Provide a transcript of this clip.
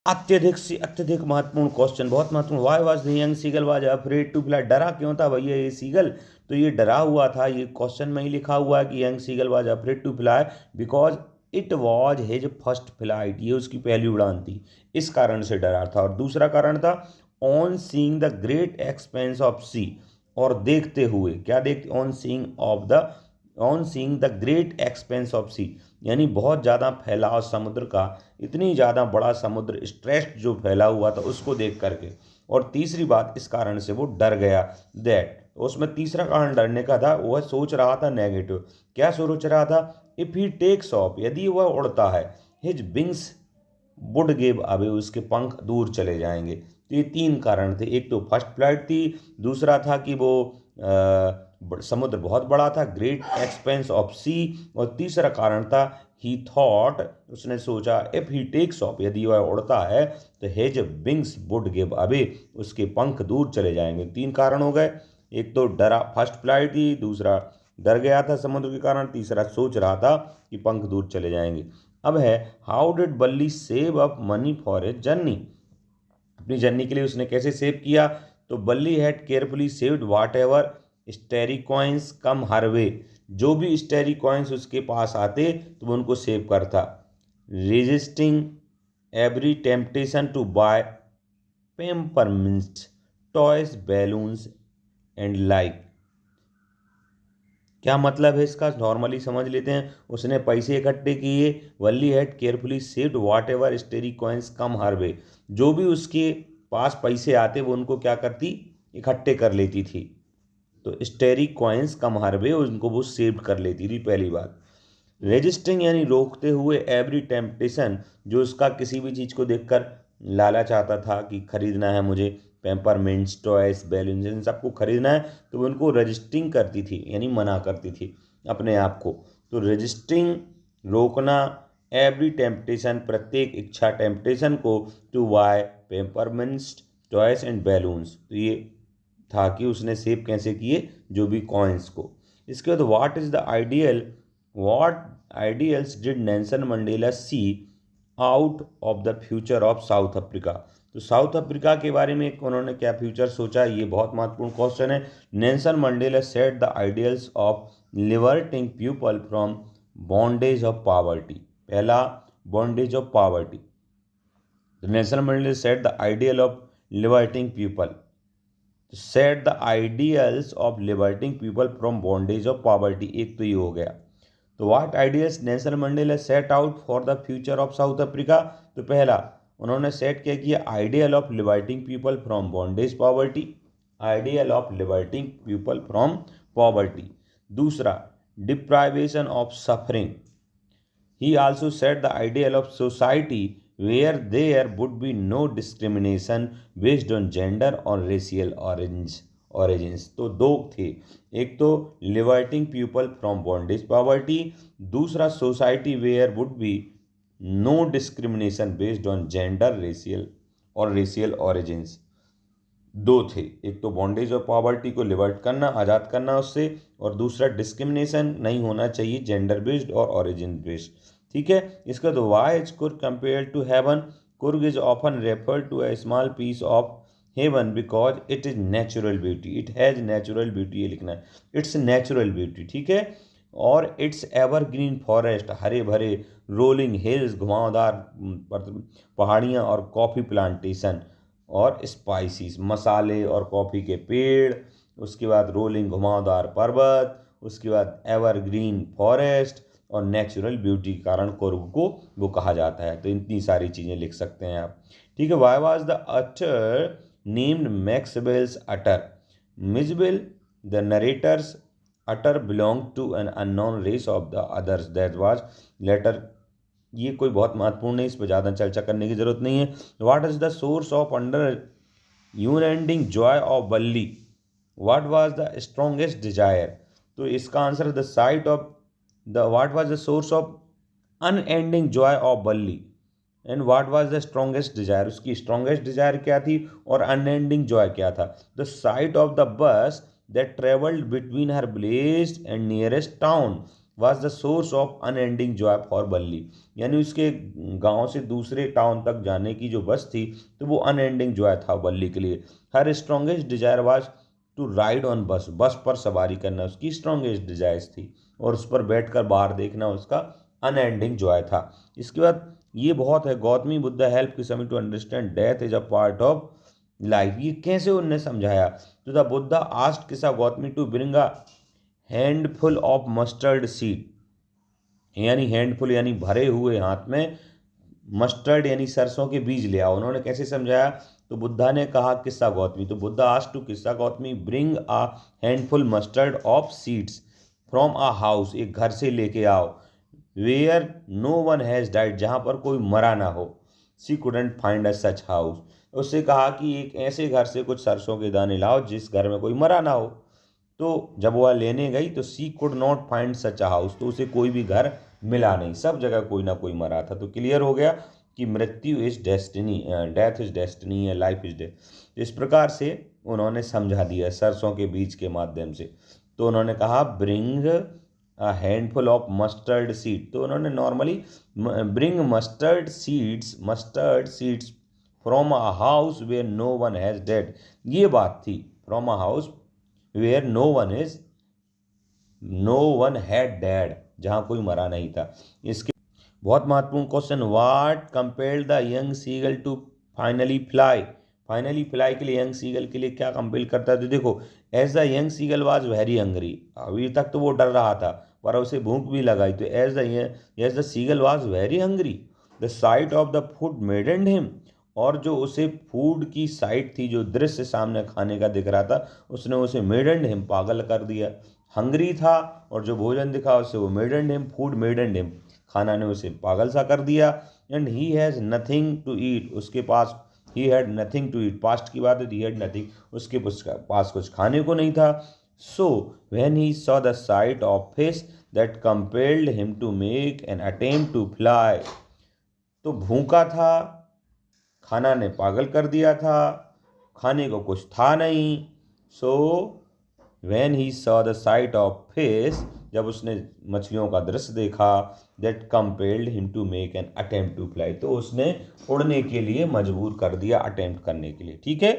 अत्यधिक से अत्यधिक महत्वपूर्ण क्वेश्चन, बहुत महत्वपूर्ण। Why was the young seagull was afraid to fly, डरा क्यों था भैया ये सीगल? तो ये डरा हुआ था, ये क्वेश्चन में ही लिखा हुआ है कि young seagull was afraid to fly because it was his first flight, ये उसकी पहली उड़ान थी, इस कारण से डरा था। और दूसरा कारण था on seeing the great expanse of sea, और देखते हुए, क्या देखते, on seeing the great expanse of sea, यानी बहुत ज़्यादा फैलाव समुद्र का, इतनी ज़्यादा बड़ा समुद्र, स्ट्रेस जो फैला हुआ था उसको देख करके। और तीसरी बात, इस कारण से वो डर गया, दैट, उसमें तीसरा कारण डरने का था, वह सोच रहा था नेगेटिव। क्या सोच रहा था? इफ़ ही टेक्स ऑफ, यदि वह उड़ता है, his wings would give away, उसके पंख दूर चले जाएंगे। तो ये तीन कारण थे, एक तो फर्स्ट फ्लाइट थी, दूसरा था कि वो समुद्र बहुत बड़ा था, ग्रेट एक्सपेंस ऑफ सी, और तीसरा कारण था ही थॉट, उसने सोचा, इफ ही टेक्स ऑफ, यदि वह उड़ता है, तो hedge wings would give away, उसके पंख दूर चले जाएंगे। तीन कारण हो गए, एक तो डरा, फर्स्ट फ्लाइट थी, दूसरा डर गया था समुद्र के कारण, तीसरा सोच रहा था कि पंख दूर चले जाएंगे। अब है, how did Valli save up money for a journey, अपनी जर्नी के लिए उसने कैसे सेव किया? तो Valli had carefully saved whatever stray coins come her way, जो भी स्टेरी कॉइन्स उसके पास आते तो वो उनको सेव करता, resisting every temptation to buy peppermints, toys, balloons and like. क्या मतलब है इसका, नॉर्मली समझ लेते हैं। उसने पैसे इकट्ठे किए, Valli had carefully saved whatever stray coins come her way, जो भी उसके पास पैसे आते वो उनको क्या करती, इकट्ठे कर लेती थी। तो स्टेरी कॉइन्स कम हर वे, उनको वो सेव कर लेती थी, पहली बात। रेजिस्टिंग यानी रोकते हुए, एवरी टेम्पटेशन, जो उसका किसी भी चीज़ को देखकर लालच आता था कि खरीदना है मुझे, पेपरमिंट्स, टॉयस, बैलून्स, इन सबको खरीदना है, तो वो उनको रजिस्टिंग करती थी, यानी मना करती थी अपने आप को। तो रजिस्टिंग, रोकना, एवरी टेम्पटेशन, प्रत्येक इच्छा, टेम्पटेशन को, to buy peppermints, toys and balloons, तो ये था कि उसने सेव कैसे किए, जो भी कॉइन्स को। इसके बाद, what is the ideal, what ideals did Nelson Mandela see out of the future of South Africa, तो साउथ अफ्रीका के बारे में उन्होंने क्या फ्यूचर सोचा, ये बहुत महत्वपूर्ण क्वेश्चन है। Nelson Mandela set the ideals of liberating people from bondage of poverty, पहला bondage of poverty, Nelson Mandela set the ideal of liberating people, set the ideals of liberating people from bondage of poverty, एक तो ये हो गया। तो what ideals Nelson Mandela set out for the future of South Africa, तो पहला उन्होंने set क्या किया, ideal of liberating people from bondage poverty, ideal of liberating people from poverty. दूसरा, deprivation of suffering, he also set the ideal of society where there would be no discrimination based on gender or racial origins। तो दो थे, एक तो liberating people from bondage poverty, दूसरा society where would be no discrimination based on gender, racial origins. दो थे, एक तो बॉन्डेज और पॉवर्टी को लिबर्ट करना, आज़ाद करना उससे, और दूसरा डिस्क्रिमिनेशन नहीं होना चाहिए जेंडर बेस्ड और ओरिजिन बेस्ड। ठीक है। इसका तो why is Coorg compare to heaven, Coorg is often refer to a small piece of heaven because it is natural beauty, it has natural beauty, ये लिखना है, इट्स नेचुरल ब्यूटी। ठीक है। और इट्स एवरग्रीन फॉरेस्ट, हरे भरे रोलिंग हिल्स, घुमावदार पहाड़ियाँ और कॉफ़ी प्लांटेशन और स्पाइसीज, मसाले और कॉफ़ी के पेड़, उसके बाद रोलिंग घुमावदार पर्वत, उसके बाद एवरग्रीन फॉरेस्ट और नेचुरल ब्यूटी के कारण कुर्ग को वो कहा जाता है। तो इतनी सारी चीज़ें लिख सकते हैं आप। ठीक है। Why was the otter named Maxwell's otter, Mijbil the narrator's otter belong to an unknown race of the others that was later, ये कोई बहुत महत्वपूर्ण नहीं, इस पर ज़्यादा चर्चा करने की जरूरत नहीं है। What is the source of under unending joy of Valli, what was the strongest desire, तो इसका answer the sight of the, what was the source of unending joy of Valli, and what was the strongest desire, उसकी strongest desire क्या थी और unending joy क्या था। The sight of the bus that travelled between her village and nearest town, was the source of unending Joy for बल्ली। यानी उसके गांव से दूसरे टाउन तक जाने की जो बस थी तो वो अनएंडिंग जॉय था बल्ली के लिए। Her strongest desire was to ride on bus, bus पर सवारी करना उसकी स्ट्रॉन्गेस्ट डिजायर्स थी, और उस पर बैठकर बाहर देखना उसका अनएंडिंग जॉय था। इसके बाद ये बहुत है, गौतमी बुद्धा हेल्प किसमी to understand death is a part of life. ये कैसे उनने समझाया? तो the Buddha asked Kisa Gotami to bring a handful of mustard seed, यानी हैंडफुल यानी भरे हुए हाथ में मस्टर्ड यानी सरसों के बीज ले आओ। उन्होंने कैसे समझाया? तो बुद्धा ने कहा किस्सा गौतमी, तो Buddha asked to Kisa Gotami bring a handful mustard of seeds from a house, एक घर से लेके आओ, where no one has died, जहाँ पर कोई मरा ना हो। She couldn't find a such house, उससे कहा कि एक ऐसे घर से कुछ सरसों के दाने लाओ जिस घर में कोई मरा ना हो। तो जब वह लेने गई तो she could not find such a house, तो उसे कोई भी घर मिला नहीं, सब जगह कोई ना कोई मरा था। तो क्लियर हो गया कि मृत्यु is destiny, death is destiny या लाइफ इज डेथ। इस प्रकार से उन्होंने समझा दिया सरसों के बीज के माध्यम से। तो उन्होंने कहा bring a handful of mustard seed, तो उन्होंने normally bring mustard seeds from a house where no one has dead, ये बात थी, from a house where no one had dead, जहाँ कोई मरा नहीं था। इसके बहुत महत्वपूर्ण question, what compelled the young seagull to finally fly, finally fly के लिए यंग सीगल के लिए क्या कंपेल करता है? तो देखो, as the young seagull was very hungry, अभी तक तो वो डर रहा था पर उसे भूख भी लगाई, तो as the seagull was very hungry the sight of the food maddened him, और जो उसे फूड की साइट थी, जो दृश्य सामने खाने का दिख रहा था, उसने उसे मेडेंड हिम, पागल कर दिया। हंग्री था और जो भोजन दिखा उससे वो maddened him, food maddened him, खाना ने उसे पागल सा कर दिया। And he has nothing to eat, उसके पास he had nothing to eat, past की बात है, ही हैड नथिंग, उसके पास कुछ खाने को नहीं था। So when he saw the sight of fish that compelled him to make an attempt to fly, तो भूखा था, खाना ने पागल कर दिया था, खाने को कुछ था नहीं। So when he saw the sight of fish, जब उसने मछलियों का दृश्य देखा, that compelled him to make an attempt to fly, तो उसने उड़ने के लिए मजबूर कर दिया, अटेम्प्ट करने के लिए। ठीक है।